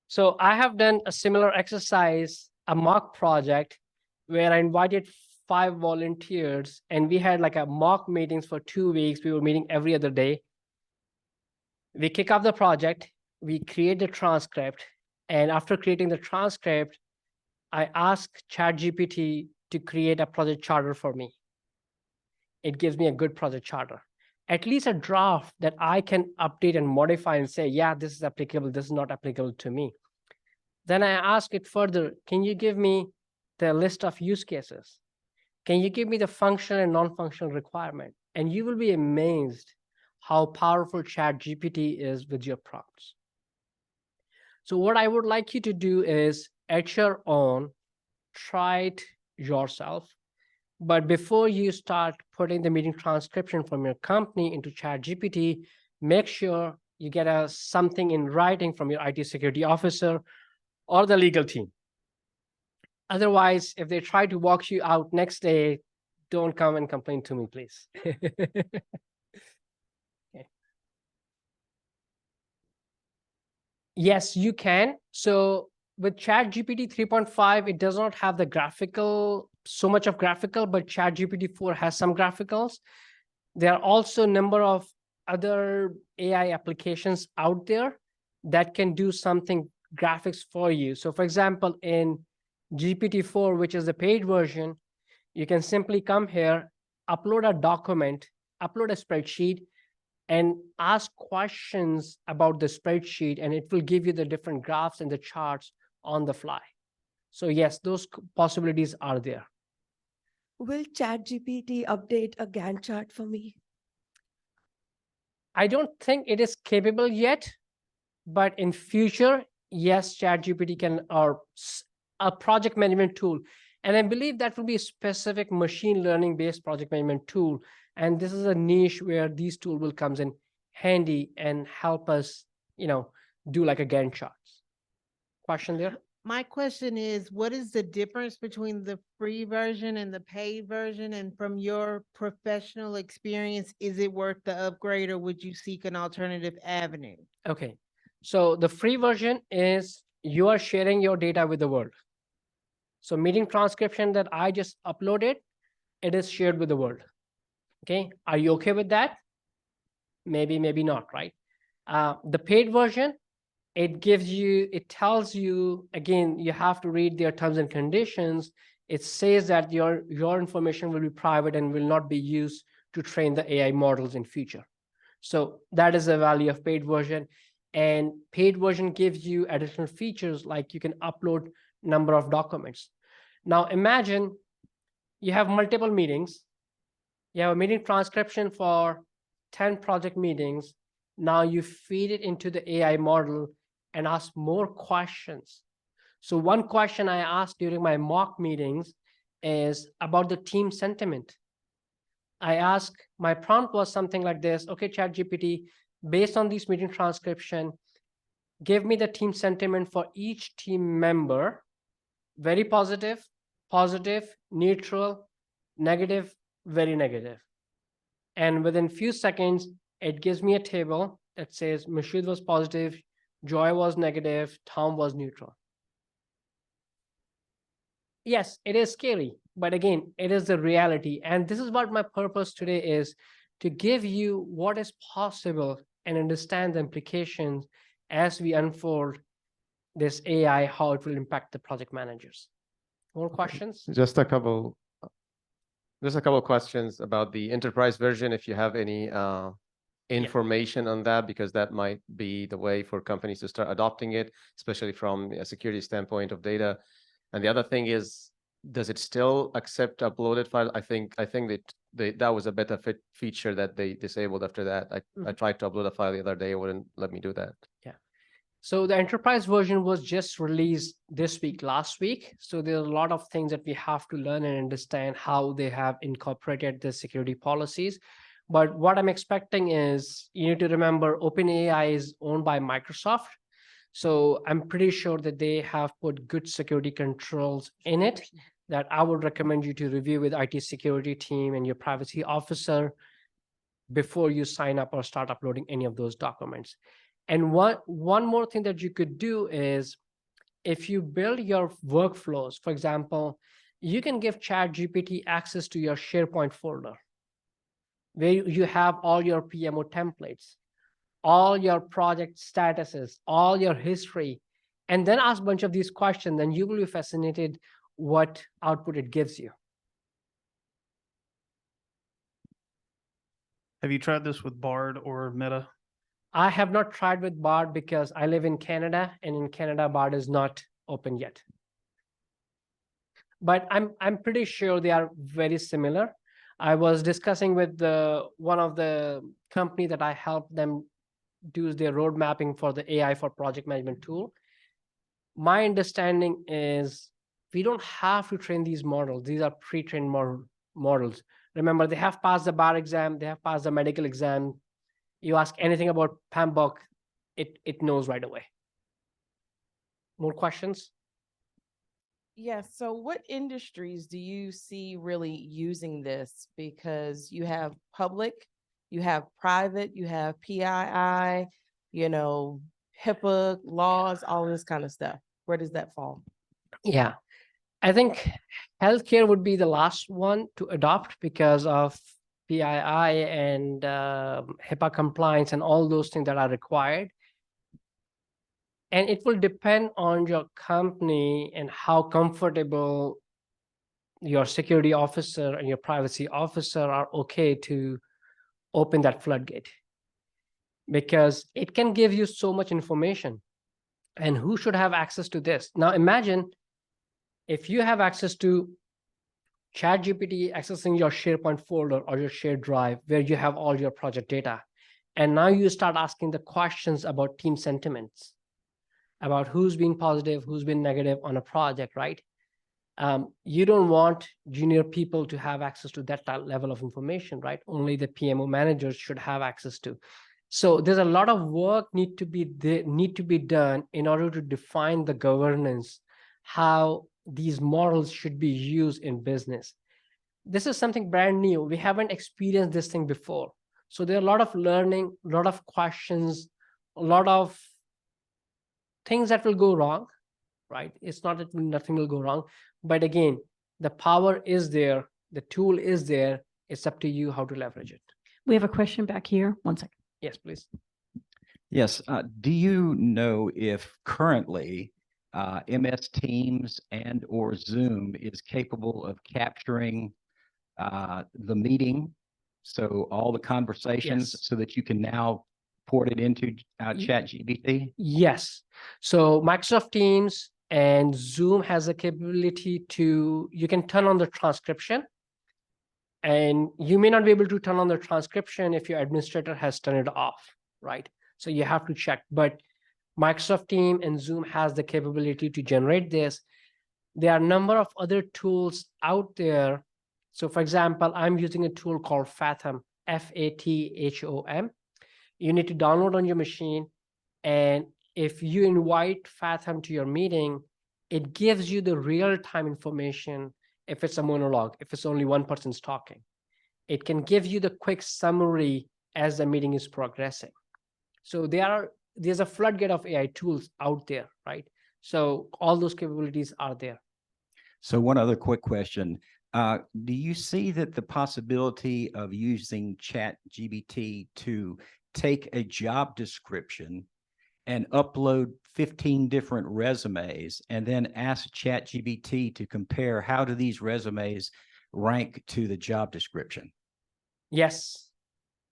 So I have done a similar exercise, a mock project, where I invited 5 volunteers, and we had like a mock meetings for 2 weeks. We were meeting every other day. We kick off the project, we create the transcript, and after creating the transcript, I ask ChatGPT to create a project charter for me. It gives me a good project charter, at least a draft that I can update and modify and say, yeah, this is applicable, this is not applicable to me. Then I ask it further, can you give me the list of use cases? Can you give me the functional and non-functional requirement? And you will be amazed how powerful ChatGPT is with your prompts. So what I would like you to do is, at your own, try it yourself. But before you start putting the meeting transcription from your company into ChatGPT, make sure you get something in writing from your IT security officer or the legal team. Otherwise, if they try to walk you out next day, don't come and complain to me, please. Okay. Yes, you can. So with ChatGPT 3.5, it does not have the so much of graphical, but ChatGPT 4 has some graphicals. There are also a number of other AI applications out there that can do something graphics for you. So for example, in GPT-4, which is the paid version, you can simply come here, upload a document, upload a spreadsheet, and ask questions about the spreadsheet, and it will give you the different graphs and the charts on the fly. So yes, those possibilities are there. Will ChatGPT update a Gantt chart for me? I don't think it is capable yet, but in future, yes, ChatGPT can, or a project management tool. And I believe that will be a specific machine learning based project management tool. And this is a niche where these tools will come in handy and help us, do like a Gantt charts. Question there? My question is, what is the difference between the free version and the paid version? And from your professional experience, is it worth the upgrade, or would you seek an alternative avenue? Okay, so the free version is you are sharing your data with the world. So meeting transcription that I just uploaded, it is shared with the world. Okay, are you okay with that? Maybe, maybe not, right? The paid version, it tells you, again, you have to read their terms and conditions. It says that your information will be private and will not be used to train the AI models in future. So that is the value of paid version. And paid version gives you additional features, like you can upload number of documents. Now imagine you have multiple meetings. You have a meeting transcription for 10 project meetings. Now you feed it into the AI model and ask more questions. So one question I asked during my mock meetings is about the team sentiment. I asked, my prompt was something like this: okay, ChatGPT, based on this meeting transcription, give me the team sentiment for each team member, very positive, positive, neutral, negative, very negative. And within few seconds, it gives me a table that says Mashud was positive, Joy was negative, Tom was neutral. Yes, it is scary, but again, it is the reality. And this is what my purpose today is, to give you what is possible and understand the implications as we unfold this AI, how it will impact the project managers. More questions? Just a couple of questions about the enterprise version, if you have any information on that, because that might be the way for companies to start adopting it, especially from a security standpoint of data. And the other thing is, does it still accept uploaded files? I think that was a beta feature that they disabled after that. I tried to upload a file the other day, it wouldn't let me do that. Yeah. So the enterprise version was just released this week, last week. So there's a lot of things that we have to learn and understand how they have incorporated the security policies. But what I'm expecting is, you need to remember, OpenAI is owned by Microsoft. So I'm pretty sure that they have put good security controls in it that I would recommend you to review with IT security team and your privacy officer before you sign up or start uploading any of those documents. And one more thing that you could do is, if you build your workflows, for example, You can give ChatGPT access to your SharePoint folder where you have all your PMO templates, all your project statuses, all your history, and then ask a bunch of these questions, and you will be fascinated what output it gives you. Have you tried this with Bard or Meta? I have not tried with Bard because I live in Canada, and in Canada, Bard is not open yet. But I'm pretty sure they are very similar. I was discussing with one of the company that I helped them do their road mapping for the AI for project management tool. My understanding is we don't have to train these models. These are pre-trained models. Remember, they have passed the bar exam, they have passed the medical exam. You ask anything about PMBOK, it knows right away. More questions? Yes. So what industries do you see really using this? Because you have public, you have private, you have PII, HIPAA laws, all this kind of stuff. Where does that fall? Yeah, I think healthcare would be the last one to adopt because of PII and HIPAA compliance and all those things that are required. And it will depend on your company and how comfortable your security officer and your privacy officer are okay to open that floodgate. Because it can give you so much information. And who should have access to this? Now imagine if you have access to ChatGPT accessing your SharePoint folder or your shared drive where you have all your project data. And now you start asking the questions about team sentiments, about who's been positive, who's been negative on a project, right? You don't want junior people to have access to that level of information, right? Only the PMO managers should have access to. So there's a lot of work need to be done in order to define the governance, how these models should be used in business. This is something brand new. We haven't experienced this thing before. So there are a lot of learning, a lot of questions, a lot of things that will go wrong, right? It's not that nothing will go wrong, but again, the power is there, the tool is there. It's up to you how to leverage it. We have a question back here. 1 second. Yes, please. Yes. Do you know if currently MS Teams and or Zoom is capable of capturing the meeting, so all the conversations, Yes. so that you can now port it into ChatGPT? Yes. So Microsoft Teams and Zoom has a capability to, you can turn on the transcription. And you may not be able to turn on the transcription if your administrator has turned it off, right? So you have to check. But Microsoft Teams and Zoom has the capability to generate this. There are a number of other tools out there. So for example, I'm using a tool called Fathom, Fathom. You need to download on your machine. And if you invite Fathom to your meeting, it gives you the real-time information. If it's a monologue, if it's only one person's talking, it can give you the quick summary as the meeting is progressing. So there's a floodgate of AI tools out there, right? So all those capabilities are there. So one other quick question. Do you see that the possibility of using ChatGPT to take a job description and upload 15 different resumes and then ask ChatGPT to compare how do these resumes rank to the job description? Yes,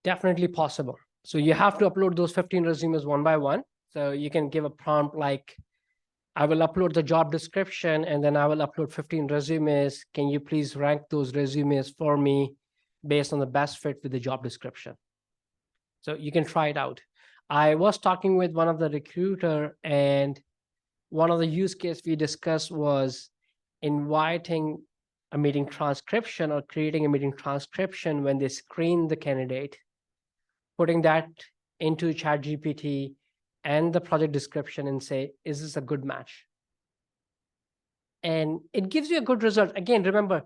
definitely possible. So you have to upload those 15 resumes one by one. So you can give a prompt like, I will upload the job description and then I will upload 15 resumes. Can you please rank those resumes for me based on the best fit with the job description? So you can try it out. I was talking with one of the recruiter, and one of the use case we discussed was inviting a meeting transcription or creating a meeting transcription when they screen the candidate, putting that into ChatGPT and the project description and say, is this a good match? And it gives you a good result. Again, remember,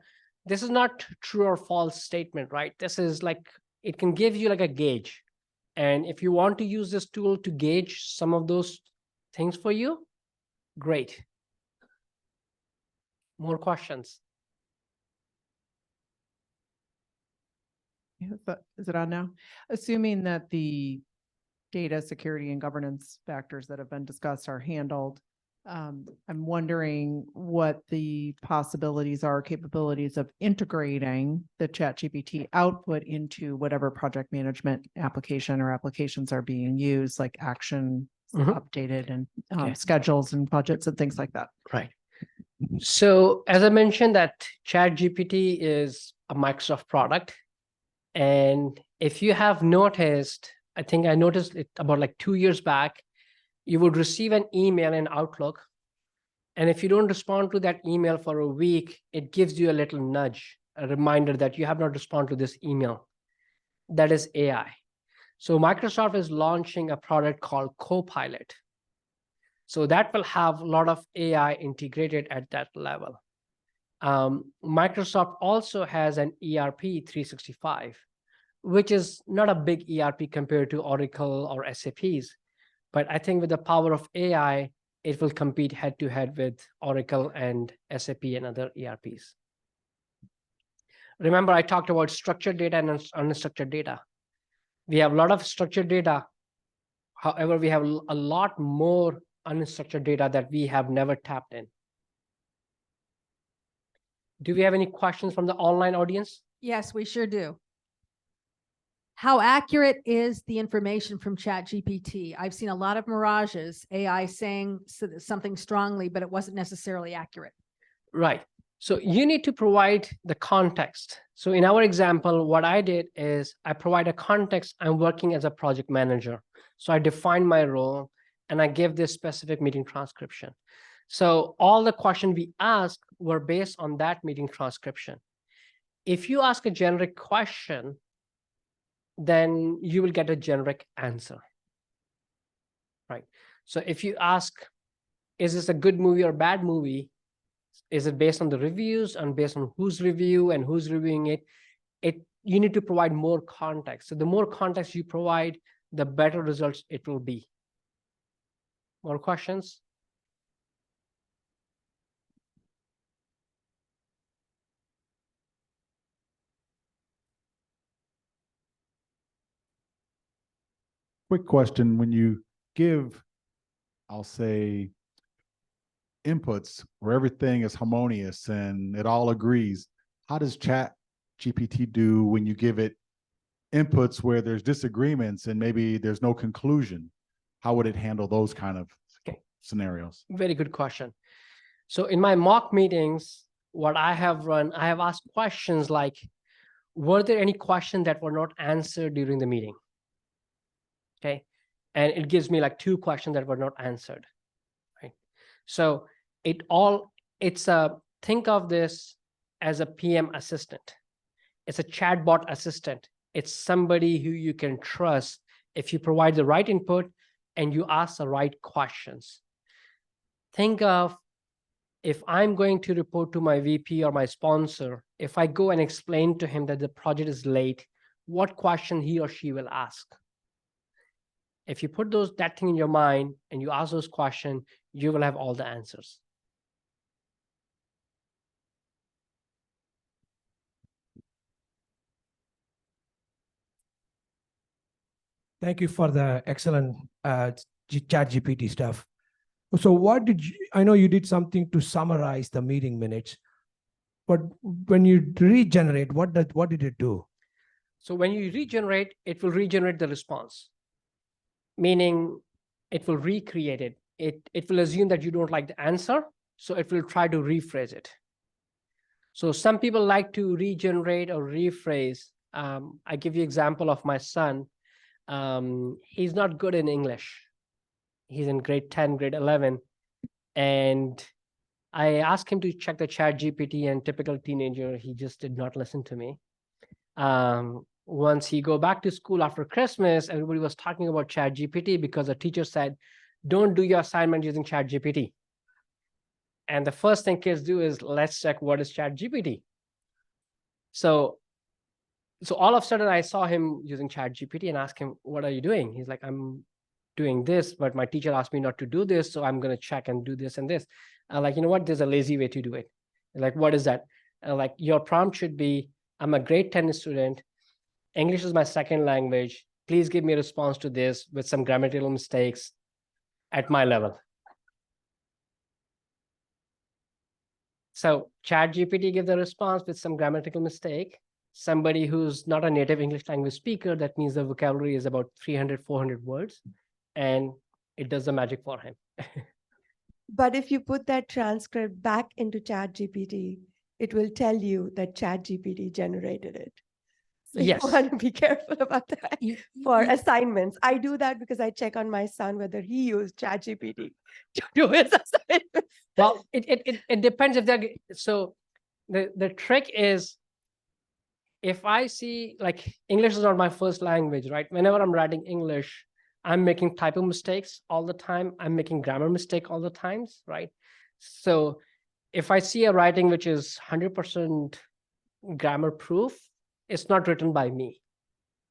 this is not true or false statement, right? This is like, it can give you like a gauge. And if you want to use this tool to gauge some of those things for you, great. More questions? Is it on now? Assuming that the data security and governance factors that have been discussed are handled, I'm wondering what the possibilities are, capabilities of integrating the ChatGPT output into whatever project management application or applications are being used, like action updated and Okay. schedules and budgets and things like that. Right. So as I mentioned, that ChatGPT is a Microsoft product. And if you have noticed, I think I noticed it about like 2 years back, you would receive an email in Outlook. And if you don't respond to that email for a week, it gives you a little nudge, a reminder that you have not responded to this email. That is AI. So Microsoft is launching a product called Copilot. So that will have a lot of AI integrated at that level. Microsoft also has an ERP 365, which is not a big ERP compared to Oracle or SAP's. But I think with the power of AI, it will compete head to head with Oracle and SAP and other ERPs. Remember, I talked about structured data and unstructured data. We have a lot of structured data. However, we have a lot more unstructured data that we have never tapped in. Do we have any questions from the online audience? Yes, we sure do. How accurate is the information from ChatGPT? I've seen a lot of mirages, AI saying something strongly, but it wasn't necessarily accurate. Right. So you need to provide the context. So in our example, what I did is I provide a context. I'm working as a project manager. So I define my role and I give this specific meeting transcription. So all the questions we asked were based on that meeting transcription. If you ask a generic question, then you will get a generic answer, right? So if you ask, is this a good movie or bad movie? Is it based on the reviews and based on whose review and who's reviewing it? You need to provide more context. So the more context you provide, the better results it will be. More questions? Quick question. When you give, I'll say, inputs where everything is harmonious and it all agrees, how does ChatGPT do when you give it inputs where there's disagreements and maybe there's no conclusion? How would it handle those kind of scenarios? Very good question. So in my mock meetings, what I have run, I have asked questions like, were there any questions that were not answered during the meeting? Okay. And it gives me like 2 questions that were not answered. Right. So think of this as a PM assistant. It's a chatbot assistant. It's somebody who you can trust if you provide the right input and you ask the right questions. Think of, if I'm going to report to my VP or my sponsor, if I go and explain to him that the project is late, what question he or she will ask? If you put that thing in your mind and you ask those questions, you will have all the answers. Thank you for the excellent ChatGPT stuff. So what did you, I know you did something to summarize the meeting minutes, but when you regenerate, what did it do? So when you regenerate, it will regenerate the response, meaning it will recreate it. It will assume that you don't like the answer, so it will try to rephrase it. So some people like to regenerate or rephrase. I give you example of my son. He's not good in English. He's in grade 10, grade 11. And I asked him to check the ChatGPT, and typical teenager, he just did not listen to me. Once he go back to school after Christmas, everybody was talking about ChatGPT because the teacher said, don't do your assignment using ChatGPT. And the first thing kids do is, let's check what is ChatGPT. So all of a sudden I saw him using ChatGPT and asked him, what are you doing? He's like, I'm doing this, but my teacher asked me not to do this, so I'm going to check and do this and this. I'm like, you know what? There's a lazy way to do it. Like, what is that? Like, your prompt should be, I'm a grade 10 student, English is my second language. Please give me a response to this with some grammatical mistakes at my level. So ChatGPT gives the response with some grammatical mistake. Somebody who's not a native English language speaker, that means the vocabulary is about 300, 400 words, and it does the magic for him. But if you put that transcript back into ChatGPT, it will tell you that ChatGPT generated it. So Yes. you want to be careful about that for assignments. I do that because I check on my son whether he used ChatGPT to do his assignment. Well, it depends if they're, so the trick is, if I see, like, English is not my first language, right? Whenever I'm writing English, I'm making typo mistakes all the time. I'm making grammar mistake all the times, right? So if I see a writing which is 100% grammar proof, it's not written by me,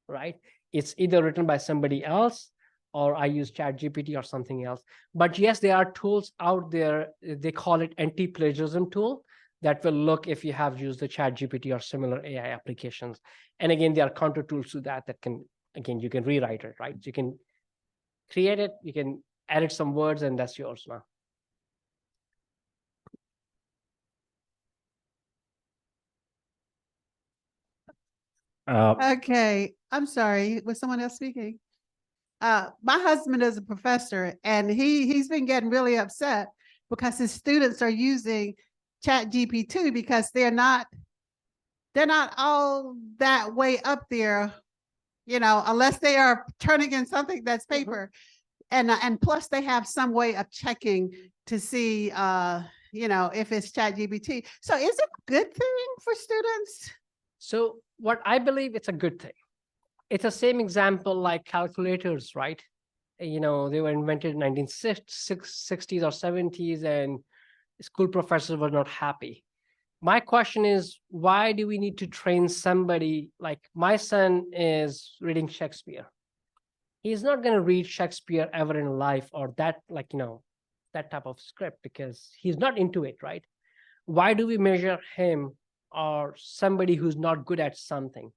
right? It's either written by somebody else, or I use ChatGPT or something else. But yes, there are tools out there. They call it anti-plagiarism tool that will look if you have used the ChatGPT or similar AI applications. And again, there are counter tools to that can, again, you can rewrite it, right? You can create it, you can edit some words, and that's yours now. Okay, I'm sorry. Was someone else speaking? My husband is a professor, and he's been getting really upset because his students are using ChatGPT because they're not all that way up there, you know, unless they are turning in something that's paper. And plus they have some way of checking to see you know, if it's ChatGPT. So is it a good thing for students? So what I believe, it's a good thing. It's the same example like calculators, right? You know, they were invented in 1960s or 70s, and school professors were not happy. My question is, why do we need to train somebody? Like, my son is reading Shakespeare. He's not going to read Shakespeare ever in life, or that, like, you know, that type of script, because he's not into it, right? Why do we measure him or somebody who's not good at something?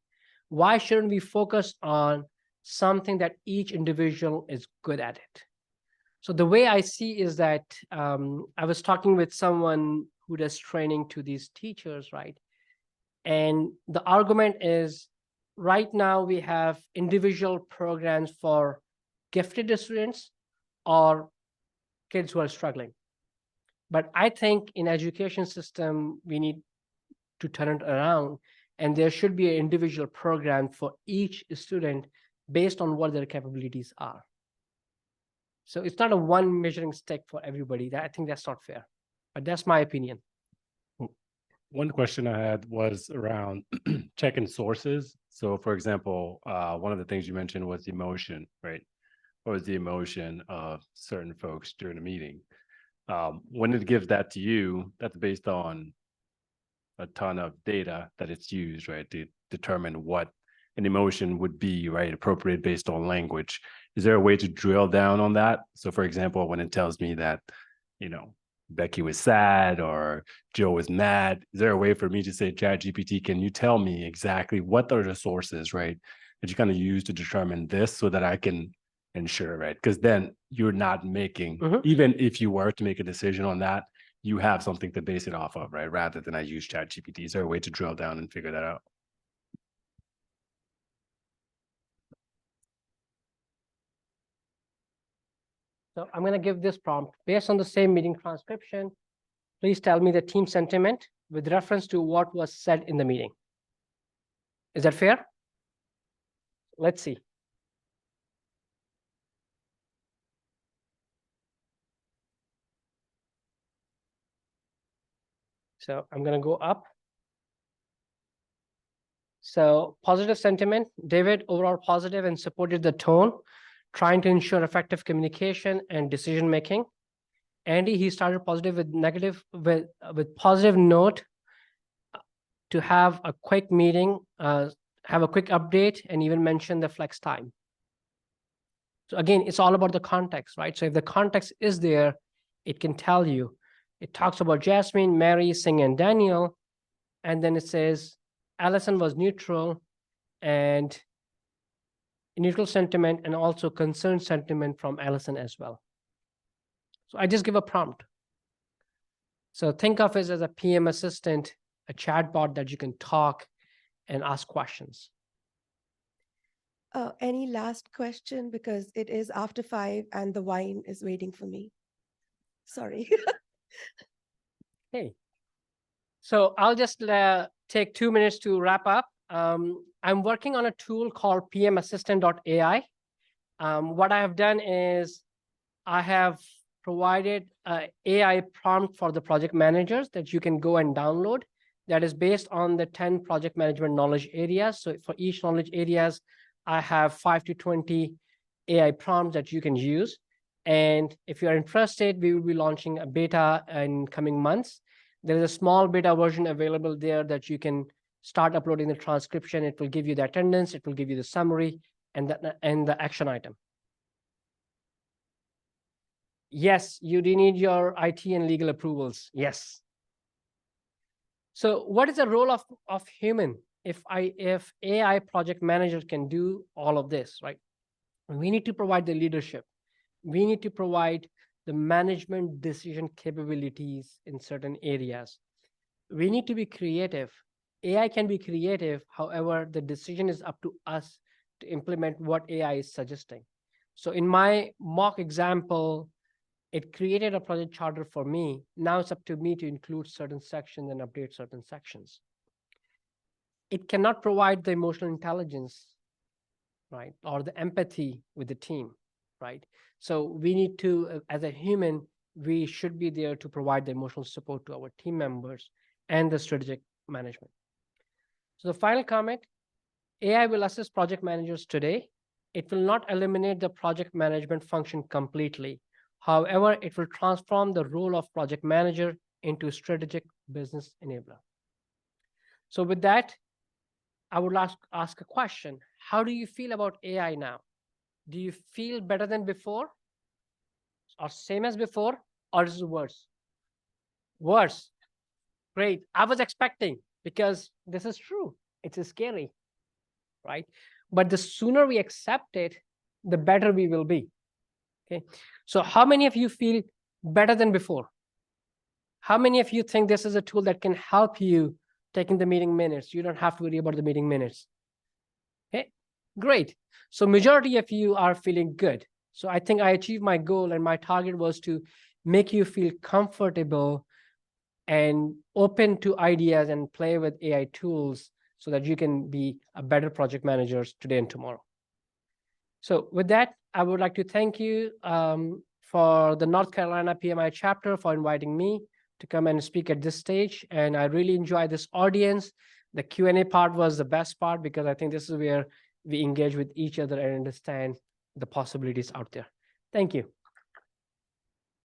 Why shouldn't we focus on something that each individual is good at it? So the way I see is that I was talking with someone who does training to these teachers, right? And the argument is, right now we have individual programs for gifted students or kids who are struggling. But I think in education system, we need to turn it around, and there should be an individual program for each student based on what their capabilities are. So it's not a one measuring stick for everybody. I think that's not fair, but that's my opinion. One question I had was around checking sources. So for example, one of the things you mentioned was emotion, right? What was the emotion of certain folks during a meeting? When it gives that to you, that's based on a ton of data that it's used, right, to determine what an emotion would be, right, appropriate based on language. Is there a way to drill down on that? So for example, when it tells me that, you know, Becky was sad or Joe was mad, is there a way for me to say, ChatGPT, can you tell me exactly what are the sources, right, that you kind of use to determine this so that I can ensure, right? Because then you're not making, even if you were to make a decision on that, you have something to base it off of, right? Rather than I use ChatGPT. Is there a way to drill down and figure that out? So I'm going to give this prompt based on the same meeting transcription. Please tell me the team sentiment with reference to what was said in the meeting. Is that fair? Let's see. So I'm going to go up. So positive sentiment, David, overall positive and supported the tone, trying to ensure effective communication and decision making. Andy, he started positive with negative, with positive note to have a quick meeting, have a quick update, and even mention the flex time. So again, it's all about the context, right? So if the context is there, it can tell you. It talks about Jasmine, Mary, Singh, and Daniel, and then it says Allison was neutral, and neutral sentiment, and also concerned sentiment from Allison as well. So I just give a prompt. So think of it as a PM assistant, a chatbot that you can talk and ask questions. Any last question? Because it is after 5 and the wine is waiting for me. Sorry. Hey, so I'll just take 2 minutes to wrap up. I'm working on a tool called pmassistant.ai. What I have done is I have provided an AI prompt for the project managers that you can go and download that is based on the 10 project management knowledge areas. So for each knowledge areas, I have 5 to 20 AI prompts that you can use. And if you're interested, we will be launching a beta in coming months. There is a small beta version available there that you can start uploading the transcription. It will give you the attendance, it will give you the summary and the action item. Yes, you do need your IT and legal approvals. Yes. So what is the role of human? If AI project managers can do all of this, right? We need to provide the leadership. We need to provide the management decision capabilities in certain areas. We need to be creative. AI can be creative. However, the decision is up to us to implement what AI is suggesting. So in my mock example, it created a project charter for me. Now it's up to me to include certain sections and update certain sections. It cannot provide the emotional intelligence, right? Or the empathy with the team, right? So we need to, as a human, we should be there to provide the emotional support to our team members and the strategic management. So the final comment, AI will assist project managers today. It will not eliminate the project management function completely. However, it will transform the role of project manager into strategic business enabler. So with that, I would ask a question. How do you feel about AI now? Do you feel better than before? Or same as before? Or is it worse? Worse. Great. I was expecting, because this is true. It's scary, right? But the sooner we accept it, the better we will be. Okay. So how many of you feel better than before? How many of you think this is a tool that can help you taking the meeting minutes? You don't have to worry about the meeting minutes. Okay, great. So majority of you are feeling good. So I think I achieved my goal, and my target was to make you feel comfortable and open to ideas and play with AI tools so that you can be a better project managers today and tomorrow. So with that, I would like to thank you for the North Carolina PMI chapter for inviting me to come and speak at this stage. And I really enjoy this audience. The Q&A part was the best part, because I think this is where we engage with each other and understand the possibilities out there. Thank you.